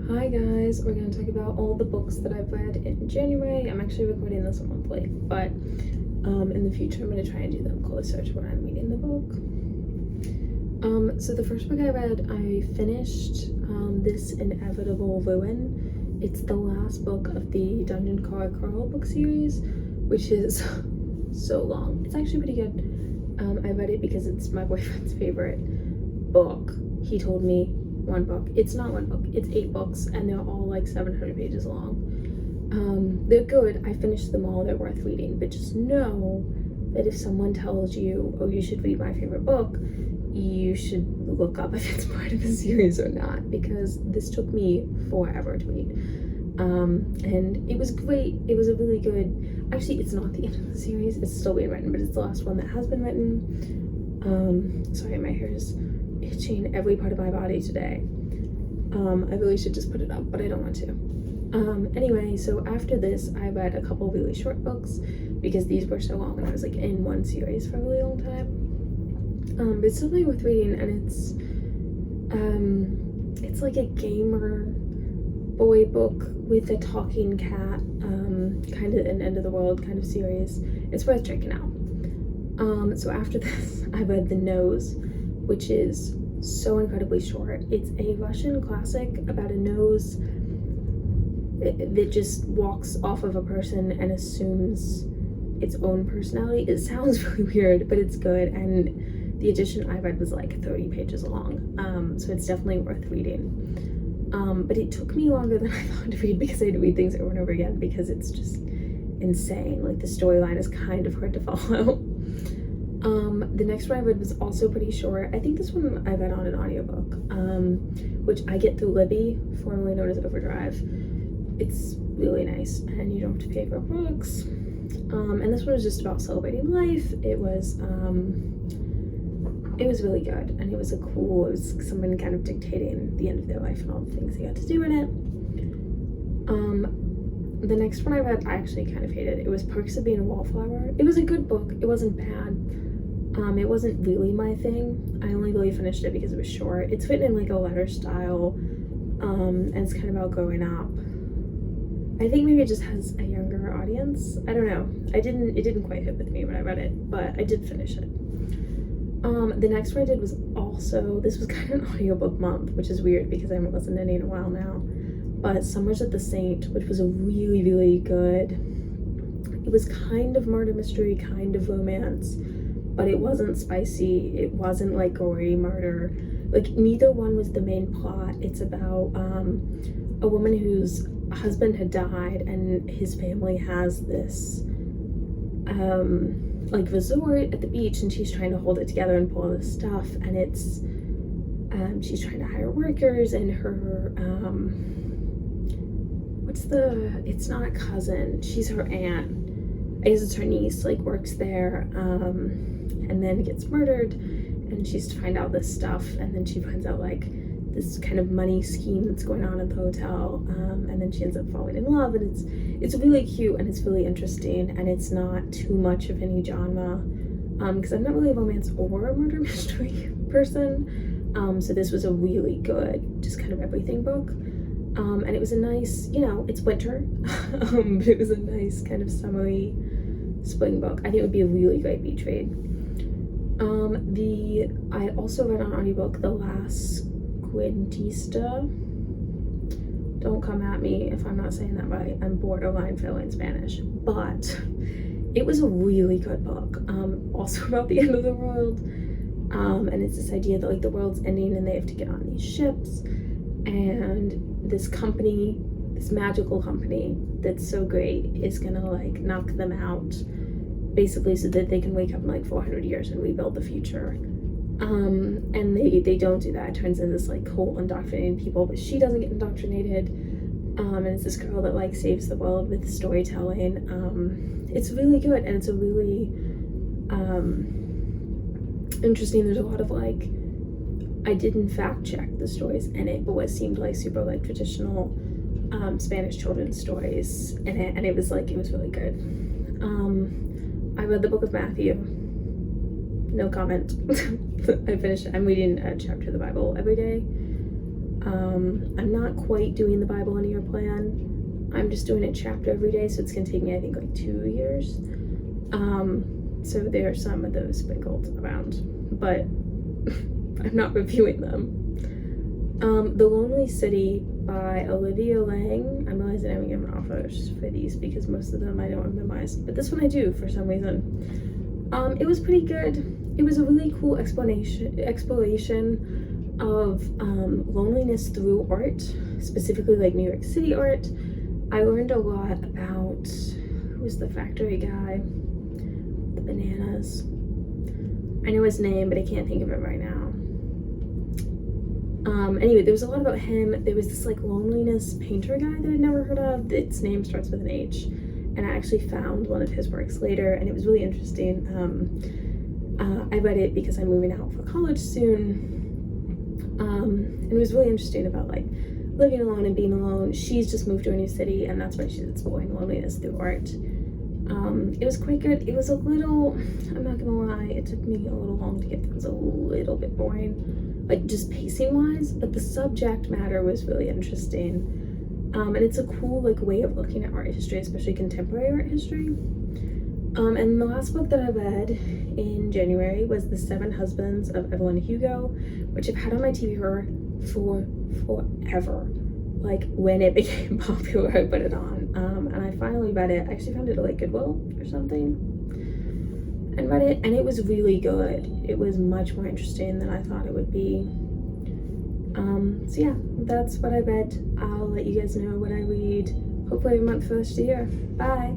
Hi guys, we're going to talk about all the books that I've read in January. I'm actually recording this a month late, but in the future I'm going to try and do them closer to when I'm reading the book. So the first book I read, I finished This Inevitable Ruin. It's the last book of the Dungeon Crawl Carl book series, which is so long. It's actually pretty good. I read it because it's my boyfriend's favorite book. He told me one book. It's not one book, it's 8 books, and they're all like 700 pages long. They're good. I finished them all. They're worth reading, but just know that if someone tells you, oh, you should read my favorite book, you should look up if it's part of a series or not, because this took me forever to read. And it was great. It was a really good, actually it's not the end of the series, it's still being written, but it's the last one that has been written. Sorry, my hair is itching every part of my body today. I really should just put it up, but I don't want to. Anyway, so after this I read a couple really short books because these were so long and I was like in one series for a really long time. But it's definitely worth reading, and it's like a gamer boy book with a talking cat, kind of an end of the world kind of series. It's worth checking out. So after this I read The Nose, which is so incredibly short. It's a Russian classic about a nose that just walks off of a person and assumes its own personality. It sounds really weird, but it's good, and the edition I read was like 30 pages long, so it's definitely worth reading. But it took me longer than I thought to read because I had to read things over and over again because it's just insane. Like, the storyline is kind of hard to follow. The next one I read was also pretty short. I think this one I read on an audiobook, which I get through Libby, formerly known as Overdrive. It's really nice, and you don't have to pay for books. And this one was just about celebrating life. It was really good, and it was someone kind of dictating the end of their life and all the things they got to do in it. The next one I read, I actually kind of hated. It was Perks of Being a Wallflower. It was a good book. It wasn't bad. It wasn't really my thing. I only really finished it because it was short. It's written in like a letter style, and it's kind of about growing up. I think maybe it just has a younger audience. I don't know. It didn't quite hit with me when I read it, but I did finish it. The next one I did was this was kind of an audiobook month, which is weird because I haven't listened to any in a while now. But Summers at the Saint, which was a really, really good. It was kind of murder mystery, kind of romance, but it wasn't spicy. It wasn't like gory murder. Like, neither one was the main plot. It's about a woman whose husband had died, and his family has this like resort at the beach, and she's trying to hold it together and pull all this stuff, and it's she's trying to hire workers, and her it's not a cousin, she's her aunt, I guess it's her niece, like, works there, and then gets murdered, and she's to find out this stuff, and then she finds out like this kind of money scheme that's going on at the hotel, and then she ends up falling in love, and it's really cute, and it's really interesting, and it's not too much of any genre, because I'm not really a romance or a murder mystery person, so this was a really good, just kind of everything book, and it was a nice, it's winter, but it was a nice kind of summery spring book. I think it would be a really great beach read. I also read on audiobook The Last Quintista. Don't come at me if I'm not saying that right. I'm borderline failing Spanish, but it was a really good book. Also about the end of the world, and it's this idea that like the world's ending and they have to get on these ships, and this company, this magical company that's so great, is gonna like knock them out, basically, so that they can wake up in like 400 years and rebuild the future. And they don't do that. It turns into this like whole indoctrinating people, but she doesn't get indoctrinated, and it's this girl that like saves the world with storytelling. It's really good, and it's a really interesting. There's a lot of like, I didn't fact check the stories in it, but what seemed like super like traditional Spanish children's stories in it, and it was really good. I read the Book of Matthew. No comment. I finished it. I'm reading a chapter of the Bible every day. I'm not quite doing the Bible in a year plan. I'm just doing a chapter every day, so it's gonna take me, I think, like 2 years. So there are some of those sprinkled around, but I'm not reviewing them. The Lonely City by Olivia Lang. I'm realizing I haven't given offers for these because most of them I don't memorize, but this one I do for some reason. It was pretty good. It was a really cool exploration of loneliness through art, specifically like New York City art. I learned a lot about, who was the factory guy? The bananas. I know his name, but I can't think of it right now. Anyway, there was a lot about him. There was this like loneliness painter guy that I'd never heard of. Its name starts with an H. And I actually found one of his works later, and it was really interesting. I read it because I'm moving out for college soon. And it was really interesting about like living alone and being alone. She's just moved to a new city, and that's why she's exploring loneliness through art. It was quite good. It was a little, I'm not gonna lie, it took me a little long to get through. It was a little bit boring, like just pacing wise, but the subject matter was really interesting. And it's a cool like way of looking at art history, especially contemporary art history. And the last book that I read in January was The Seven Husbands of Evelyn Hugo, which I've had on my TV for forever. Like when it became popular, I put it on. And I finally read it. I actually found it at like Goodwill or something and read it, and it was really good. It was much more interesting than I thought it would be. So yeah, that's what I read. I'll let you guys know what I read hopefully every month for the rest of the year. Bye.